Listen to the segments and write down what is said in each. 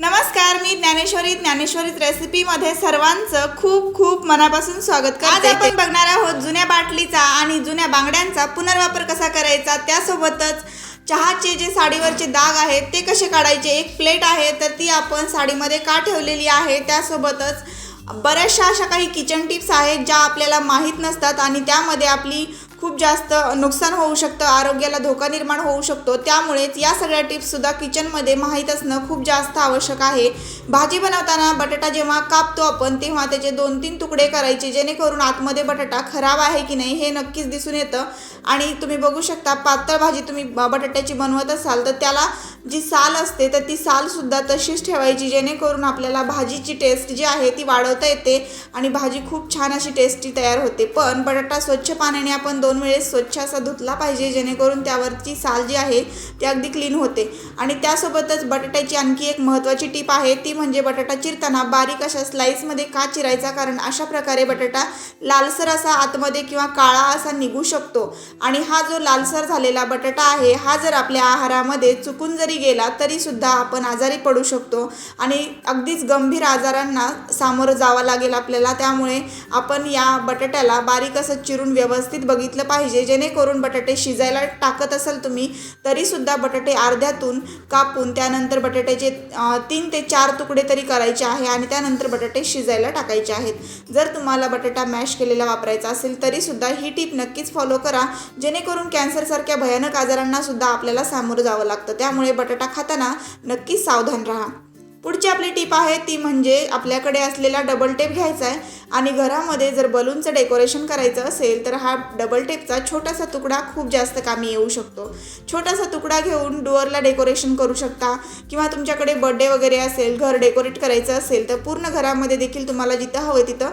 नमस्कार, मी ज्ञानेश्वरीत रेसिपीमध्ये सर्वांचं खूप खूप मनापासून स्वागत करते। आज आपण बघणार आहोत जुन्या बाटलीचा आणि जुन्या बांगड्यांचा पुनर्वापर कसा करायचा, त्यासोबतच चहाचे जे साडीवरचे डाग आहेत ते कसे काढायचे। एक प्लेट आहे तर ती आपण साडीमध्ये का ठेवलेली आहे, त्यासोबतच बऱ्याचशा अशा काही किचन टिप्स आहेत ज्या आपल्याला माहीत नसतात आणि त्यामध्ये आपली खूप जास्त नुकसान होऊ शकतं, आरोग्याला धोका निर्माण होऊ शकतो। त्यामुळेच या सगळ्या टिप्ससुद्धा किचनमध्ये माहीत असणं खूप जास्त आवश्यक आहे। भाजी बनवताना बटाटा जेव्हा कापतो आपण तेव्हा त्याचे 2-3 तुकडे करायचे, जेणेकरून आतमध्ये बटाटा खराब आहे की नाही हे नक्कीच दिसून येतं। आणि तुम्ही बघू शकता, पातळ भाजी तुम्ही बटाट्याची बनवत असाल तर त्याला जी साल असते तर ती सालसुद्धा तशीच ठेवायची, जेणेकरून आपल्याला भाजीची टेस्ट जी आहे ती वाढवता येते आणि भाजी खूप छान अशी टेस्टी तयार होते। पण बटाटा स्वच्छ पाण्याने आपण 2 वेळेस स्वच्छ असा धुतला पाहिजे, जेणेकरून त्यावरची साल जी आहे ती अगदी क्लीन होते। आणि त्यासोबतच बटाट्याची आणखी एक महत्त्वाची टिप आहे, ती म्हणजे बटाटा चिरताना बारीक अशा स्लाइसमध्ये का चिरायचा, कारण अशा प्रकारे बटाटा लालसर असा आतमध्ये किंवा काळा असा निघू शकतो। आणि हा जो लालसर झालेला बटाटा आहे हा जर आपल्या आहारामध्ये चुकून जरी गेला तरी सुद्धा आपण आजारी पडू शकतो आणि अगदीच गंभीर आजारांना सामोरं जावं लागेल आपल्याला। त्यामुळे आपण या बटाट्याला बारीक असं चिरून व्यवस्थित बघितलं पाहिजे, जेणेकरून बटाटे शिजायला टाकत असाल तुम्ही तरी सुद्धा बटाटे अर्ध्यातून कापून त्यानंतर बटाट्याचे 3 ते 4 तुकडे तरी करायचे आहे आणि त्यानंतर बटाटे शिजायला टाकायचे आहेत। जर तुम्हाला बटाटा मॅश केलेला वापरायचा असेल तरी सुद्धा ही टिप नक्कीच फॉलो करा, जेणेकरून कॅन्सरसारख्या भयानक आजारांना सुद्धा आपल्याला सामोरं जावं लागतं। त्यामुळे बटाटा खाताना नक्कीच सावधान राहा। पुढची आपली टिप आहे ती म्हणजे आपल्याकडे असलेला डबल टेप घ्यायचा आहे आणि घरामध्ये जर बलूनचं डेकोरेशन करायचं असेल तर हा डबल टेपचा छोटासा तुकडा खूप जास्त कामी येऊ शकतो। छोटासा तुकडा घेऊन डोअरला डेकोरेशन करू शकता किंवा तुमच्याकडे बर्थडे वगैरे असेल, घर डेकोरेट करायचं असेल तर पूर्ण घरामध्ये देखील तुम्हाला जिथं हवं तिथं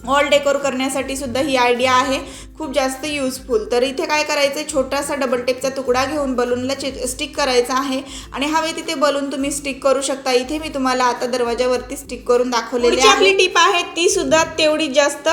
वॉल डेकोर करण्यासाठी सुद्धा ही आयडिया आहे खूप जास्त यूजफुल। तर इथे काय करायचं, छोटासा डबल टेपचा तुकडा घेऊन बलूनला स्टिक करायचा आहे आणि हवे तिथे बलून तुम्ही स्टिक करू शकता। इथे मी तुम्हाला आता दरवाजावरती स्टिक करून दाखवलेली आहे। आपली टिप आहे ती सुद्धा तेवढी जास्त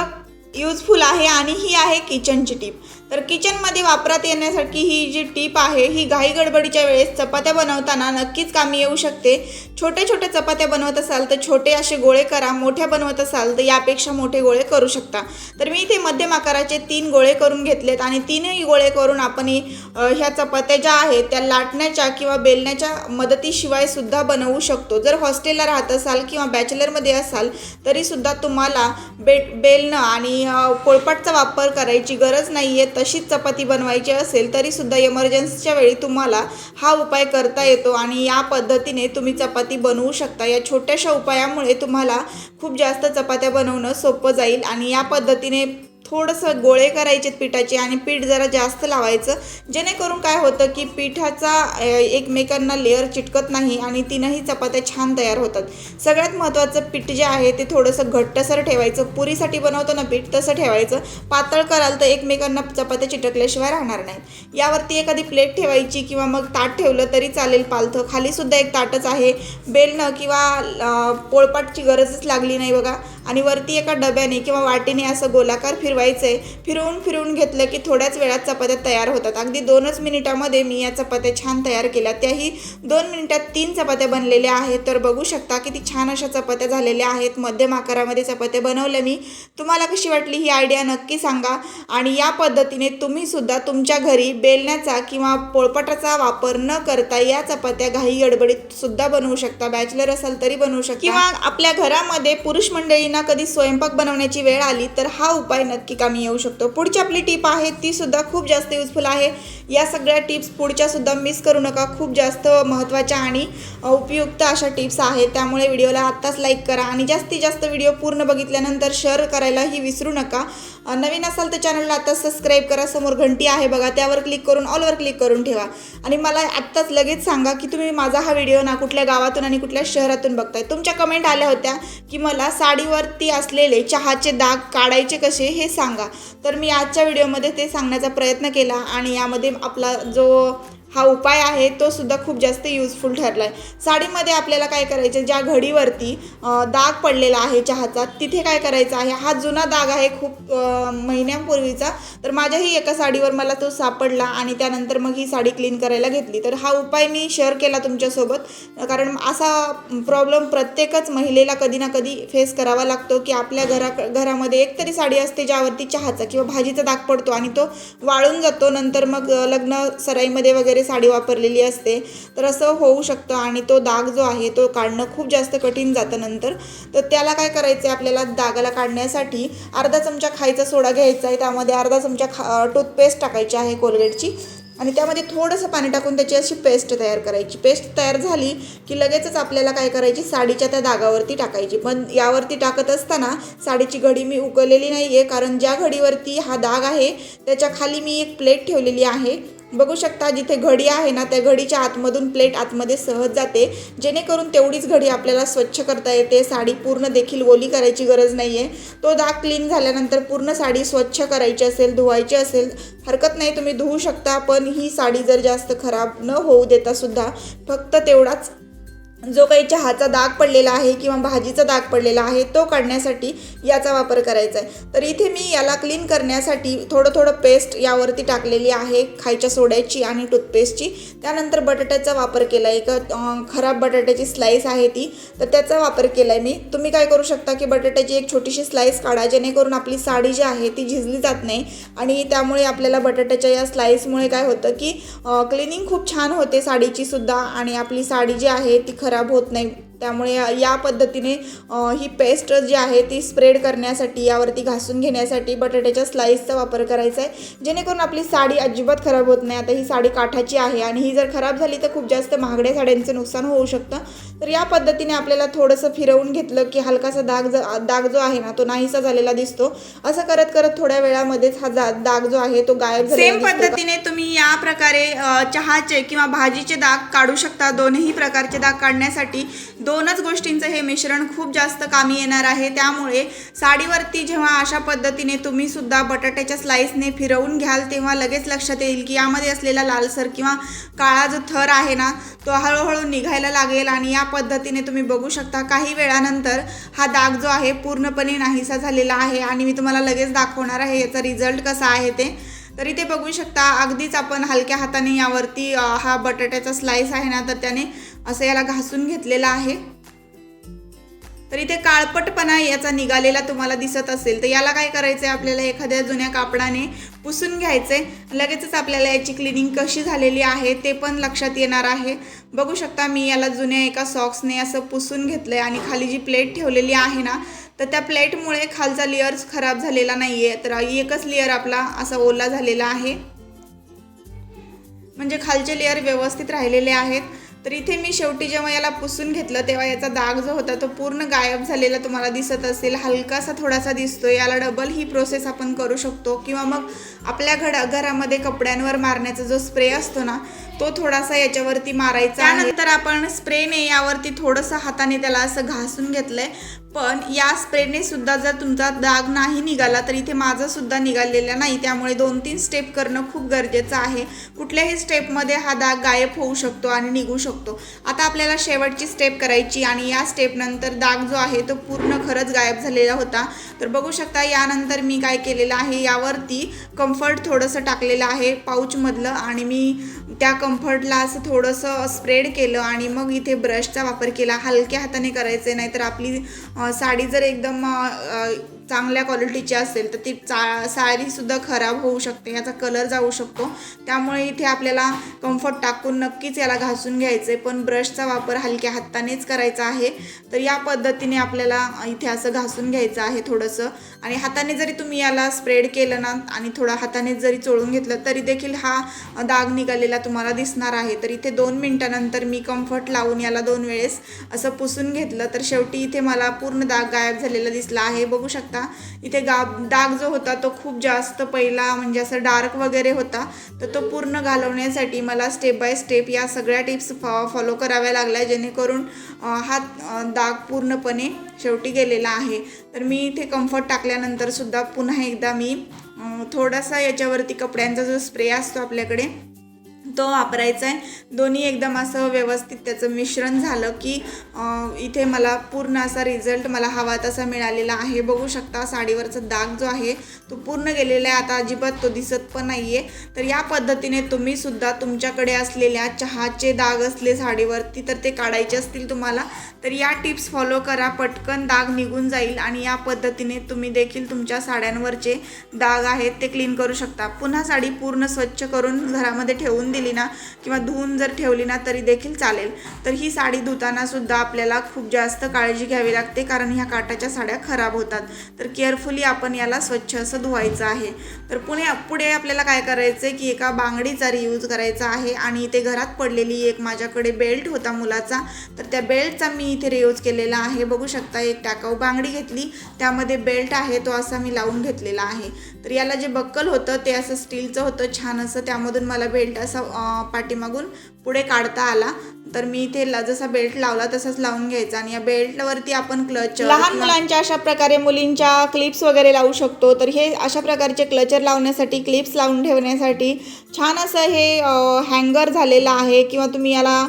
यूजफुल आहे आणि ही आहे किचनची टिप। तर किचनमध्ये वापरात येण्यासाठी ही जी टिप आहे ही घाई गडबडीच्या वेळेस चपात्या बनवताना नक्कीच कामी येऊ शकते। छोट्या छोट्या चपात्या बनवत असाल तर छोटे असे गोळे करा, मोठ्या बनवत असाल तर यापेक्षा मोठे गोळे करू शकता। तर मी इथे मध्यम आकाराचे 3 गोळे करून घेतलेत आणि 3ही गोळे करून आपण ह्या चपात्या ज्या आहेत त्या लाटण्याच्या किंवा बेलण्याच्या मदतीशिवाय सुद्धा बनवू शकतो। जर हॉस्टेलला राहत असाल किंवा बॅचलरमध्ये असाल तरी सुद्धा तुम्हाला बेलणं आणि पोळपाटचा वापर करायची गरज नाही आहे। तशीच चपाती बनवायची असेल तरी सुद्धा इमर्जन्सीच्या वेळी तुम्हाला हा उपाय करता येतो आणि या पद्धतीने तुम्ही चपाती बनवू शकता। या छोट्याशा उपायामुळे तुम्हाला खूप जास्त चपात्या बनवणं सोपं जाईल आणि या पद्धतीने थोडंसं गोळे करायचे पिठाचे आणि पीठ जरा जास्त लावायचं, जेणेकरून काय होतं की पिठाचा एकमेकांना लेअर चिटकत नाही आणि 3ही चपात्या छान तयार होतात। सगळ्यात महत्त्वाचं पीठ जे आहे ते थोडंसं घट्टसर ठेवायचं, पुरीसाठी बनवतो ना पीठ तसं ठेवायचं। पातळ कराल तर एकमेकांना चपात्या चिटकल्याशिवाय राहणार नाहीत। यावरती एखादी प्लेट ठेवायची किंवा मग ताट ठेवलं तरी चालेल पालथं, खाली सुद्धा एक ताटच आहे। बेलणं किंवा पोळपाटची गरजच लागली नाही बघा। आणि वरती एका डब्याने किंवा वाटीने असं गोलाकार फिरवायचंय, फिरवून घेतलं की थोड्याच वेळात चपात्या तयार होतात। अगदी 2च मिनिटामध्ये मी या चपात्या छान तयार केल्या, त्याही 2 मिनिटात 3 चपात्या बनलेल्या आहेत। तर बघू शकता किती छान अशा चपात्या झालेल्या आहेत। मध्यम आकारामध्ये चपात्या बनवल्या मी। तुम्हाला कशी वाटली ही आयडिया नक्की सांगा आणि या पद्धतीने तुम्ही सुद्धा तुमच्या घरी बेलण्याचा किंवा पोळपाटाचा वापर न करता या चपात्या घाई गडबडीत सुद्धा बनवू शकता। बॅचलर असाल तरी बनवू शकता किंवा आपल्या घरामध्ये पुरुष मंडळी कधी स्वयंपाक बनवण्याची वेळ आली तर हा उपाय नक्की कामी येऊ शकतो। पुढची आपली टिप आहे ती सुद्धा खूप जास्त यूजफुल आहे। या सगळ्या टिप्स पुढच्या सुद्धा मिस करू नका, खूप जास्त महत्त्वाच्या आणि उपयुक्त अशा टिप्स आहेत। त्यामुळे व्हिडिओला आत्ताच लाईक करा आणि जास्तीत जास्त व्हिडिओ पूर्ण बघितल्यानंतर शेअर करायलाही विसरू नका। नवीन असाल तर चॅनलला आता सबस्क्राईब करा, समोर घंटी आहे बघा त्यावर क्लिक करून ऑलवर क्लिक करून ठेवा आणि मला आत्ताच लगेच सांगा की तुम्ही माझा हा व्हिडिओ ना कुठल्या गावातून आणि कुठल्या शहरातून बघताय। तुमच्या कमेंट आल्या होत्या की मला साडीवरती असलेले चहाचे डाग काढायचे कसे हे सांगा, तर मी आजच्या व्हिडिओमध्ये ते सांगण्याचा प्रयत्न केला आणि यामध्ये आपला जो हा उपाय आहे तो सुद्धा खूप जास्त युजफुल ठरला आहे. साडीमध्ये आपल्याला काय करायचं, ज्या घडीवरती डाग पडलेला आहे चहाचा, तिथे काय करायचं आहे, हा जुना डाग आहे खूप महिन्यांपूर्वीचा, तर माझ्याही एका साडीवर मला तो सापडला आणि त्यानंतर मग ही साडी क्लीन करायला घेतली. तर हा उपाय मी शेअर केला तुमच्यासोबत, कारण असा प्रॉब्लेम प्रत्येकच महिलेला कधी ना कधी फेस करावा लागतो की आपल्या घरामध्ये एक तरी साडी असते ज्यावरती चहाचा किंवा भाजीचा डाग पडतो आणि तो वाळून जातो. नंतर मग लग्न सराईमध्ये वगैरे साडी वापरलेली असते, तर असं होऊ शकतं आणि तो डाग जो आहे तो काढणं खूप जास्त कठीण जातं नंतर. तर त्याला काय करायचं आहे, आपल्याला डागाला काढण्यासाठी अर्धा चमचा खायचा सोडा घ्यायचा आहे, त्यामध्ये अर्धा चमचा टूथपेस्ट टाकायची आहे कोलगेटची आणि त्यामध्ये थोडंसं पाणी टाकून त्याची अशी पेस्ट तयार करायची. पेस्ट तयार झाली की लगेचच आपल्याला काय करायची, साडीच्या त्या डागावरती टाकायची. पण यावरती टाकत असताना साडीची घडी मी उकळलेली नाही आहे, कारण ज्या घडीवरती हा डाग आहे त्याच्या खाली मी एक प्लेट ठेवलेली आहे. बघू शकता जिथे घडी आहे ना, त्या घडीच्या आतमधून प्लेट आतमध्ये सहज जाते, जेणेकरून तेवढीच घडी आपल्याला स्वच्छ करता येते. साडी पूर्ण देखील ओली करायची गरज नाही आहे. तो डाग क्लीन झाल्यानंतर पूर्ण साडी स्वच्छ करायची असेल, धुवायची असेल हरकत नाही, तुम्ही धुवू शकता. पण ही साडी जर जास्त खराब न होऊ देता सुद्धा फक्त तेवढाच जो काही चहाचा डाग पडलेला आहे किंवा भाजीचा डाग पडलेला आहे तो काढण्यासाठी याचा वापर करायचा आहे. तर इथे मी याला क्लीन करण्यासाठी थोडं पेस्ट यावरती टाकलेली आहे, खायच्या सोड्याची आणि टूथपेस्टची. त्यानंतर बटाट्याचा वापर केला आहे, एक खराब बटाट्याची स्लाईस आहे ती, तर त्याचा वापर केला आहे मी. तुम्ही काय करू शकता की बटाट्याची एक छोटीशी स्लाईस काढा, जेणेकरून आपली साडी जी आहे ती झिजली जात नाही आणि त्यामुळे आपल्याला बटाट्याच्या या स्लाईसमुळे काय होतं की क्लिनिंग खूप छान होते साडीची सुद्धा आणि आपली साडी जी आहे ती खराब होत नाही. त्यामुळे या पद्धतीने ही पेस्ट जी आहे ती स्प्रेड करण्यासाठी, यावरती घासून घेण्यासाठी बटाट्याच्या स्लाईसचा वापर करायचा आहे, जेणेकरून आपली साडी अजिबात खराब होत नाही. आता ही साडी काठाची आहे आणि ही जर खराब झाली तर खूप जास्त महागड्या साड्यांचं नुकसान होऊ शकतं. तर या पद्धतीने आपल्याला थोडंसं फिरवून घेतलं की हलकासा डाग जो आहे ना तो नाहीसा झालेला दिसतो. असं करत करत थोड्या वेळामध्येच हा डाग जो आहे तो गायब झालेला दिसतो. सेम पद्धतीने तुम्ही या प्रकारे चहाचे किंवा भाजीचे डाग काढू शकता. दोन्ही प्रकारचे डाग काढण्यासाठी दोनच गोष्टींचं हे मिश्रण खूप जास्त कामी येणार आहे. त्यामुळे साडीवरती जेव्हा अशा पद्धतीने तुम्ही सुद्धा बटाट्याच्या स्लाईसने फिरवून घ्याल तेव्हा लगेच लक्षात येईल की यामध्ये असलेला लालसर किंवा काळा जो थर आहे ना तो हळूहळू निघायला लागेल आणि या पद्धतीने तुम्ही बघू शकता काही वेळानंतर हा डाग जो आहे पूर्णपणे नाहीसा झालेला आहे आणि मी तुम्हाला लगेच दाखवणार आहे याचा रिझल्ट कसा आहे ते. तर इथे बघू शकता अगदीच आपण हलक्या हाताने यावरती हा बटाट्याचा स्लाईस आहे ना तर त्याने असं याला घासून घेतलेला आहे. तर इथे काळपटपणा याचा निघालेला तुम्हाला दिसत असेल तर याला काय करायचं आहे, आपल्याला एखाद्या जुन्या कापडाने पुसून घ्यायचे. लगेचच आपल्याला याची क्लिनिंग कशी झालेली आहे ते पण लक्षात येणार आहे. बघू शकता मी याला जुन्या एका सॉक्सने असं पुसून घेतलं आहे आणि खाली जी प्लेट ठेवलेली आहे ना तर त्या प्लेटमुळे खालचा लेअर्स खराब झालेला नाही आहे, तर एकच लेअर आपला असा ओला झालेला आहे, म्हणजे खालचे लेअर व्यवस्थित राहिलेले आहेत. तर इथे मी शेवटी जेव्हा याला पुसून घेतलं तेव्हा याचा डाग जो होता तो पूर्ण गायब झालेला तुम्हाला दिसत असेल. हलकासा थोडासा दिसतोय. याला डबल ही प्रोसेस आपण करू शकतो किंवा मग आपल्या घरामध्ये कपड्यांवर मारण्याचा जो स्प्रे असतो ना तो थोडासा याच्यावरती मारायचा. त्यानंतर आपण स्प्रेने यावरती थोडंसं हाताने त्याला असं घासून घेतलंय. पण या स्प्रेने सुद्धा जर तुमचा डाग नाही निघाला तर इथे माझा सुद्धा निघालेला नाही, त्यामुळे 2-3 स्टेप करणं खूप गरजेचं आहे. कुठल्याही स्टेपमध्ये हा डाग गायब होऊ शकतो आणि निघू शकतो. आता आपल्याला शेवटची स्टेप करायची आणि या स्टेपनंतर डाग जो आहे तो पूर्ण खरंच गायब झालेला होता. तर बघू शकता यानंतर मी काय केलेलं आहे, यावरती कम्फर्ट थोडंसं टाकलेलं आहे पाऊचमधलं आणि मी त्या कम्फर्टला असं थोडंसं स्प्रेड केलं आणि मग इथे ब्रशचा वापर केला. हलक्या हाताने करायचे, नाहीतर आपली साडी जर एकदम चांगल्या क्वालिटीची असेल तर ती साडीसुद्धा खराब होऊ शकते, याचा कलर जाऊ शकतो. त्यामुळे इथे आपल्याला कम्फर्ट टाकून नक्कीच याला घासून घ्यायचे, पण ब्रशचा वापर हलक्या हातानेच करायचा आहे. तर या पद्धतीने आपल्याला इथे असं घासून घ्यायचं आहे थोडंसं आणि हाताने जरी तुम्ही याला स्प्रेड केलं ना आणि थोडा हाताने जरी चोळून घेतलं तरी देखील हा डाग निघालेला तुम्हाला दिसणार आहे. तर इथे 2 मिनिटानंतर मी कम्फर्ट लावून याला 2 वेळेस असं पुसून घेतलं तर शेवटी इथे मला पूर्ण डाग गायब झालेला दिसला आहे. बघू शकता इथे डाग जो होता तो खूप जास्त पहिला म्हणजे असं डार्क वगैरे होता, तर तो पूर्ण घालवण्यासाठी मला स्टेप बाय स्टेप या सगळ्या टिप्स फॉलो कराव्या लागल्या, जेणेकरून हा डाग पूर्णपणे शेवटी गेलेला आहे. तर मी इथे कम्फर्ट टाकल्यानंतर सुद्धा पुन्हा एकदा मी थोडासा याच्यावरती कपड्यांचा जो स्प्रे असतो आपल्याकडे तो वापरायचा आहे। दोन्ही एकदम असं व्यवस्थित त्याचं मिश्रण झालं की इथे मला पूर्ण असा रिझल्ट मला हवा तसा मिळालेला आहे। बघू शकता साडीवरचा दाग जो आहे तो पूर्ण गेलेला आहे, आता अजिबात तो दिसत पण नाही आहे। तर या पद्धतीने तुम्ही सुद्धा तुमच्याकडे असलेल्या चहाचे दाग असले साडीवरती तर ते काढायचे असतील तुम्हाला तर या टिप्स फॉलो करा, पटकन दाग निघून जाईल आणि या पद्धतीने तुम्ही देखील तुमच्या साड्यांवरचे दाग आहेत ते क्लीन करू शकता। पुन्हा साडी पूर्ण स्वच्छ करून घरामध्ये ठेवून दिली ना किंवा धुवून जर ठेवली ना तरी देखील चालेल। तर ही साडी धुताना सुद्धा आपल्याला खूप जास्त काळजी घ्यावी लागते कारण ह्या काटाच्या साड्या खराब होतात। तर केअरफुली आपण याला स्वच्छ असं धुवायचं आहे। तर पुढे आपल्याला काय करायचं आहे की एका बांगडीचा रियूज करायचा आहे आणि ते घरात पडलेली एक माझ्याकडे बेल्ट होता मुलाचा तर त्या बेल्टचा मी इथे रियूज केलेला आहे। बघू शकता एक टाकाऊ बांगडी घेतली, त्यामध्ये बेल्ट आहे तो असा मी लावून घेतलेला आहे। तर याला जे बक्कल होतं ते असं स्टीलचं होतं छान असं, त्यामधून मला बेल्ट असा पाठीमागून पुढे काढता आला। तर मी इथे जसा बेल्ट लावला तसाच लावून घ्यायचा आणि या बेल्टवरती आपण क्लचर, लहान मुलांच्या अशा प्रकारे मुलींच्या क्लिप्स वगैरे लावू शकतो। तर हे अशा प्रकारचे क्लचर लावण्यासाठी, क्लिप्स लावून ठेवण्यासाठी छान असं हे हँगर झालेलं आहे किंवा तुम्ही याला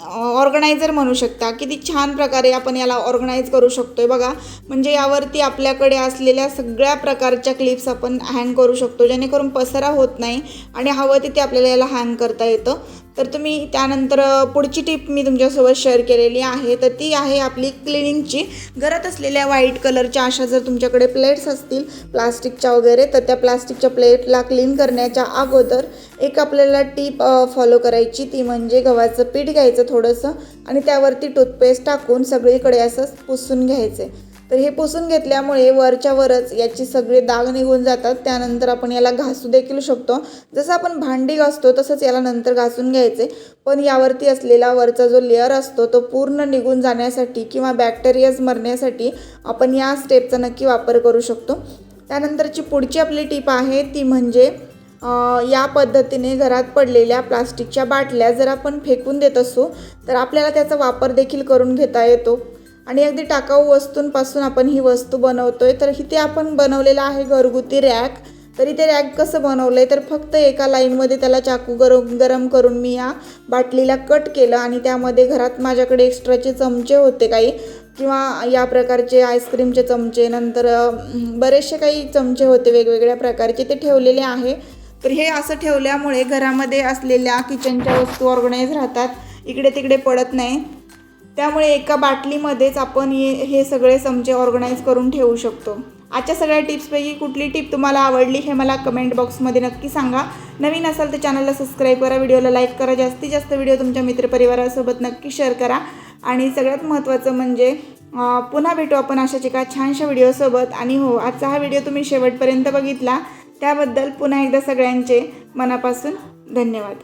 ऑर्गनायझर म्हणू शकता। किती छान प्रकारे आपण याला ऑर्गनाईज करू शकतोय बघा, म्हणजे यावरती आपल्याकडे असलेल्या सगळ्या प्रकारच्या क्लिप्स आपण हँग करू शकतो जेणेकरून पसारा होत नाही आणि हवं तिथे आपल्याला याला हँग करता येतं। तर तुम्ही त्यानंतर पुढची टिप मी तुमच्यासोबत शेअर केलेली आहे तर ती आहे आपली क्लिनिंगची। घरात असलेल्या व्हाईट कलरच्या अशा जर तुमच्याकडे प्लेट्स असतील प्लास्टिकच्या वगैरे तर त्या प्लास्टिकच्या प्लेटला क्लीन करण्याच्या अगोदर एक आपल्याला टिप फॉलो करायची, ती म्हणजे गव्हाचं पीठ घ्यायचं थोडंसं आणि त्यावरती टूथपेस्ट टाकून सगळीकडे असं पुसून घ्यायचं। तर हे पुसून घेतल्यामुळे वरच्या वरच याची सगळे दाग निघून जातात। त्यानंतर आपण याला घासू देखील शकतो, जसं आपण भांडी घासतो तसंच याला नंतर घासून घ्यायचे। पण यावरती असलेला वरचा जो लेअर असतो तो पूर्ण निघून जाण्यासाठी किंवा बॅक्टेरियाज मरण्यासाठी आपण या स्टेपचा नक्की वापर करू शकतो। त्यानंतरची पुढची आपली टिप आहे ती म्हणजे या पद्धतीने घरात पडलेल्या प्लास्टिकच्या बाटल्या जर आपण फेकून देत असू तर आपल्याला त्याचा वापर देखील करून घेता येतो आणि अगदी टाकाऊ वस्तूंपासून आपण ही वस्तू बनवतोय। तर इथे आपण बनवलेला आहे घरगुती रॅक। तर इथे रॅक कसं बनवलं आहे तर फक्त एका लाईनमध्ये त्याला चाकू गरम करून मी या बाटलीला कट केलं आणि त्यामध्ये घरात माझ्याकडे एक्स्ट्राचे चमचे होते काही किंवा या प्रकारचे आईस्क्रीमचे चमचे, नंतर बरेचसे काही चमचे होते वेगवेगळ्या प्रकारचे ते ठेवलेले आहे। तर हे असं ठेवल्यामुळे घरामध्ये असलेल्या किचनच्या वस्तू ऑर्गनाईज राहतात, इकडे तिकडे पडत नाही। त्यामुळे एका बाटलीमध्येच आपण हे सगळे चमचे ऑर्गनाईज करून ठेवू शकतो। आजच्या सगळ्या टिप्सपैकी कुठली टिप तुम्हाला आवडली हे मला कमेंट बॉक्समध्ये नक्की सांगा। नवीन असाल तर चॅनलला सबस्क्राईब करा, व्हिडिओला लाईक करा, जास्तीत जास्त व्हिडिओ तुमच्या मित्रपरिवारासोबत नक्की शेअर करा आणि सगळ्यात महत्त्वाचं म्हणजे पुन्हा भेटू आपण अशाच एका छानशा व्हिडिओसोबत। आणि हो, आजचा हा व्हिडिओ तुम्ही शेवटपर्यंत बघितला त्याबद्दल पुन्हा एकदा सगळ्यांचे मनापासून धन्यवाद।